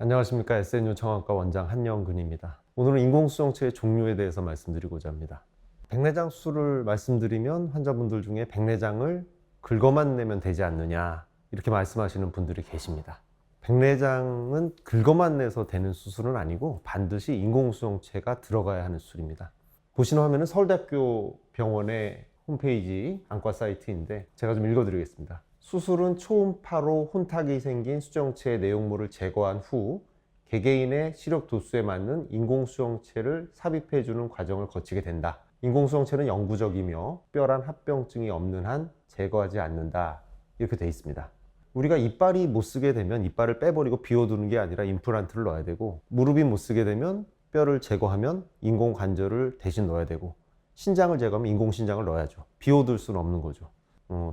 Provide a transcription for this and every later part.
안녕하십니까. SNU 청학과 원장 한영근입니다. 오늘은 인공수정체의 종류에 대해서 말씀드리고자 합니다. 백내장 수술을 말씀드리면 환자분들 중에 백내장을 긁어만 내면 되지 않느냐 이렇게 말씀하시는 분들이 계십니다. 백내장은 긁어만 내서 되는 수술은 아니고 반드시 인공수정체가 들어가야 하는 수술입니다. 보시는 화면은 서울대학교 병원의 홈페이지 안과 사이트인데 제가 좀 읽어드리겠습니다. 수술은 초음파로 혼탁이 생긴 수정체의 내용물을 제거한 후 개개인의 시력 도수에 맞는 인공수정체를 삽입해주는 과정을 거치게 된다. 인공수정체는 영구적이며 특별한 합병증이 없는 한 제거하지 않는다. 이렇게 돼 있습니다. 우리가 이빨이 못 쓰게 되면 이빨을 빼버리고 비워두는 게 아니라 임플란트를 넣어야 되고, 무릎이 못 쓰게 되면 뼈를 제거하면 인공관절을 대신 넣어야 되고, 신장을 제거하면 인공신장을 넣어야죠. 비워둘 수는 없는 거죠.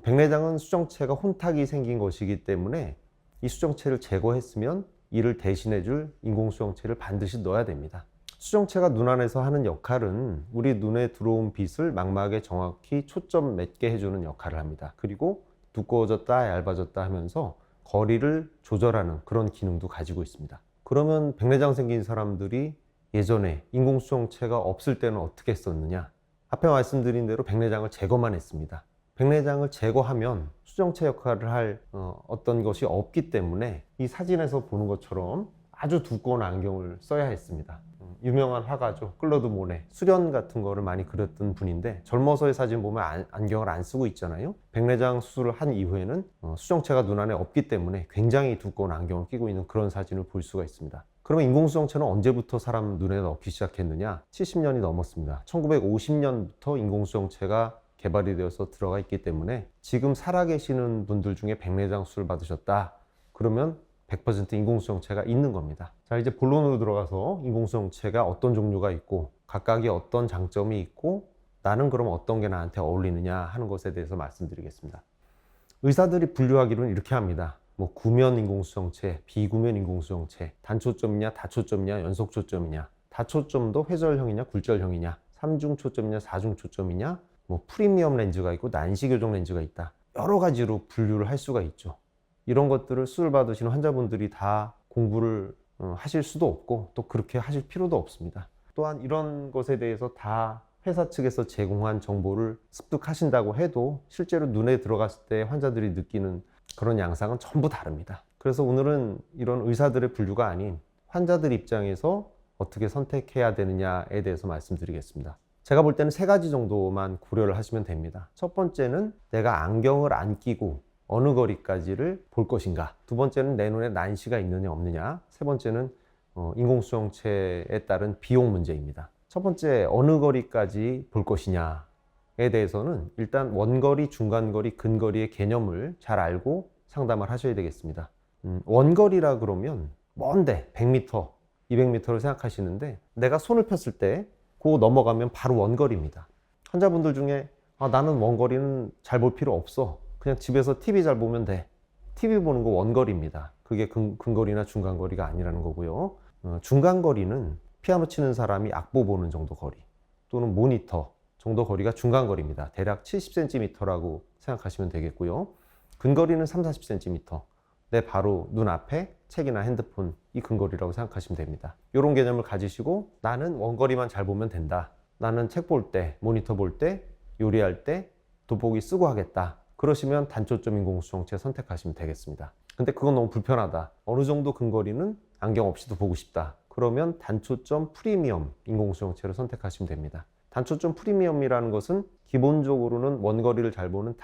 백내장은 수정체가 혼탁이 생긴 것이기 때문에 이 수정체를 제거했으면 이를 대신해줄 인공수정체를 반드시 넣어야 됩니다. 수정체가 눈 안에서 하는 역할은 우리 눈에 들어온 빛을 망막에 정확히 초점 맺게 해주는 역할을 합니다. 그리고 두꺼워졌다 얇아졌다 하면서 거리를 조절하는 그런 기능도 가지고 있습니다. 그러면 백내장 생긴 사람들이 예전에 인공수정체가 없을 때는 어떻게 했었느냐? 앞에 말씀드린 대로 백내장을 제거만 했습니다. 백내장을 제거하면 수정체 역할을 할 어떤 것이 없기 때문에 이 사진에서 보는 것처럼 아주 두꺼운 안경을 써야 했습니다. 유명한 화가죠. 클로드 모네. 수련 같은 거를 많이 그렸던 분인데 젊어서의 사진 보면 안경을 안 쓰고 있잖아요. 백내장 수술을 한 이후에는 수정체가 눈 안에 없기 때문에 굉장히 두꺼운 안경을 끼고 있는 그런 사진을 볼 수가 있습니다. 그러면 인공수정체는 언제부터 사람 눈에 넣기 시작했느냐? 70년이 넘었습니다. 1950년부터 인공수정체가 개발이 되어서 들어가 있기 때문에 지금 살아계시는 분들 중에 백내장 수술 받으셨다 그러면 100% 인공수정체가 있는 겁니다. 자, 이제 본론으로 들어가서 인공수정체가 어떤 종류가 있고 각각이 어떤 장점이 있고 나는 그럼 어떤 게 나한테 어울리느냐 하는 것에 대해서 말씀드리겠습니다. 의사들이 분류하기로는 이렇게 합니다. 구면 인공수정체, 비구면 인공수정체, 단초점이냐 다초점이냐 연속초점이냐, 다초점도 회절형이냐 굴절형이냐, 삼중초점이냐 사중초점이냐, 프리미엄 렌즈가 있고 난시 교정 렌즈가 있다. 여러 가지로 분류를 할 수가 있죠. 이런 것들을 수술 받으시는 환자분들이 다 공부를 하실 수도 없고 또 그렇게 하실 필요도 없습니다. 또한 이런 것에 대해서 다 회사 측에서 제공한 정보를 습득하신다고 해도 실제로 눈에 들어갔을 때 환자들이 느끼는 그런 양상은 전부 다릅니다. 그래서 오늘은 이런 의사들의 분류가 아닌 환자들 입장에서 어떻게 선택해야 되느냐에 대해서 말씀드리겠습니다. 제가 볼 때는 3가지 정도만 고려를 하시면 됩니다. 첫 번째는 내가 안경을 안 끼고 어느 거리까지를 볼 것인가. 두 번째는 내 눈에 난시가 있느냐 없느냐. 세 번째는 인공수정체에 따른 비용 문제입니다. 첫 번째, 어느 거리까지 볼 것이냐에 대해서는 일단 원거리, 중간거리, 근거리의 개념을 잘 알고 상담을 하셔야 되겠습니다. 원거리라 그러면 먼데 100m, 200m를 생각하시는데 내가 손을 폈을 때 그거 넘어가면 바로 원거리입니다. 환자분들 중에 나는 원거리는 잘 볼 필요 없어. 그냥 집에서 TV 잘 보면 돼. TV 보는 거 원거리입니다. 그게 근거리나 중간거리가 아니라는 거고요. 중간거리는 피아노 치는 사람이 악보 보는 정도 거리 또는 모니터 정도 거리가 중간거리입니다. 대략 70cm라고 생각하시면 되겠고요. 근거리는 30-40cm. 내 바로 눈앞에 책이나 핸드폰, 이 근거리라고 생각하시면 됩니다. 이런 개념을 가지시고 나는 원거리만 잘 보면 된다. 나는 책 볼 때, 모니터 볼 때, 요리할 때 돋보기 쓰고 하겠다. 그러시면 단초점 인공수정체 선택하시면 되겠습니다. 근데 그건 너무 불편하다. 어느 정도 근거리는 안경 없이도 보고 싶다. 그러면 단초점 프리미엄 인공수정체를 선택하시면 됩니다. 단초점 프리미엄이라는 것은 기본적으로는 원거리를 잘 보는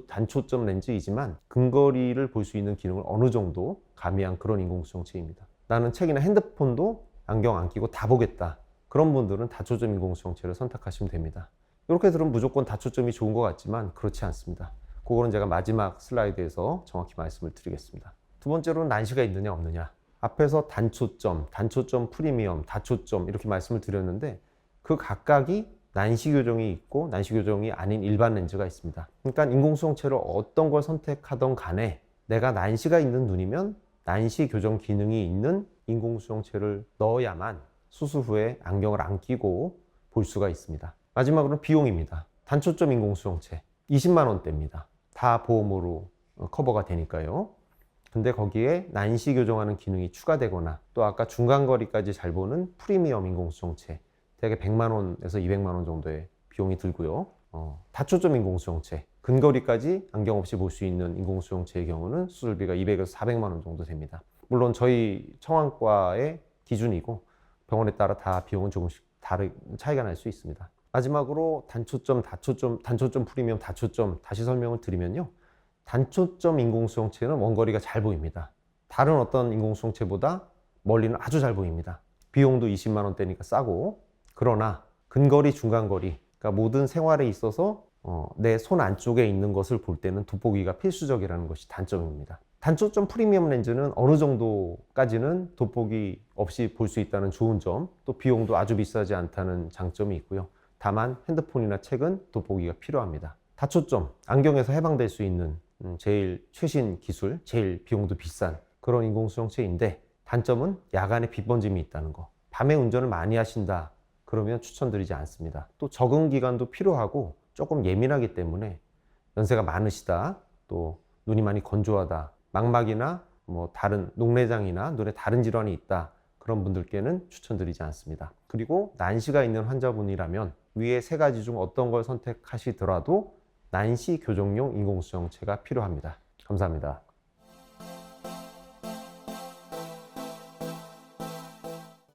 단초점 렌즈이지만 근거리를 볼 수 있는 기능을 어느 정도 가미한 그런 인공수정체입니다. 나는 책이나 핸드폰도 안경 안 끼고 다 보겠다. 그런 분들은 다초점 인공수정체를 선택하시면 됩니다. 이렇게 들으면 무조건 다초점이 좋은 것 같지만 그렇지 않습니다. 그거는 제가 마지막 슬라이드에서 정확히 말씀을 드리겠습니다. 두 번째로는 난시가 있느냐 없느냐. 앞에서 단초점, 단초점 프리미엄, 다초점 이렇게 말씀을 드렸는데 그 각각이 난시 교정이 있고 난시 교정이 아닌 일반 렌즈가 있습니다. 그러니까 인공수정체를 어떤 걸 선택하던 간에 내가 난시가 있는 눈이면 난시 교정 기능이 있는 인공수정체를 넣어야만 수술 후에 안경을 안 끼고 볼 수가 있습니다. 마지막으로는 비용입니다. 단초점 인공수정체 20만 원대입니다. 다 보험으로 커버가 되니까요. 근데 거기에 난시 교정하는 기능이 추가되거나 또 아까 중간거리까지 잘 보는 프리미엄 인공수정체 대개 100만 원에서 200만 원 정도의 비용이 들고요. 다초점 인공수정체 근거리까지 안경 없이 볼 수 있는 인공수정체의 경우는 수술비가 200에서 400만 원 정도 됩니다. 물론 저희 청안과의 기준이고 병원에 따라 다 비용은 조금씩 차이가 날 수 있습니다. 마지막으로 단초점, 단초점 프리미엄, 다초점 다시 설명을 드리면요. 단초점 인공수정체는 원거리가 잘 보입니다. 다른 어떤 인공수정체보다 멀리는 아주 잘 보입니다. 비용도 20만 원대니까 싸고, 그러나 근거리, 중간거리, 그러니까 모든 생활에 있어서 내 손 안쪽에 있는 것을 볼 때는 돋보기가 필수적이라는 것이 단점입니다. 단초점 프리미엄 렌즈는 어느 정도까지는 돋보기 없이 볼 수 있다는 좋은 점, 또 비용도 아주 비싸지 않다는 장점이 있고요. 다만 핸드폰이나 책은 돋보기가 필요합니다. 다초점, 안경에서 해방될 수 있는 제일 최신 기술, 제일 비용도 비싼 그런 인공수정체인데 단점은 야간에 빛 번짐이 있다는 거. 밤에 운전을 많이 하신다 그러면 추천드리지 않습니다. 또 적응 기간도 필요하고 조금 예민하기 때문에 연세가 많으시다, 또 눈이 많이 건조하다, 망막이나 뭐 다른 녹내장이나 눈에 다른 질환이 있다 그런 분들께는 추천드리지 않습니다. 그리고 난시가 있는 환자분이라면 위에 세 가지 중 어떤 걸 선택하시더라도 난시 교정용 인공수정체가 필요합니다. 감사합니다.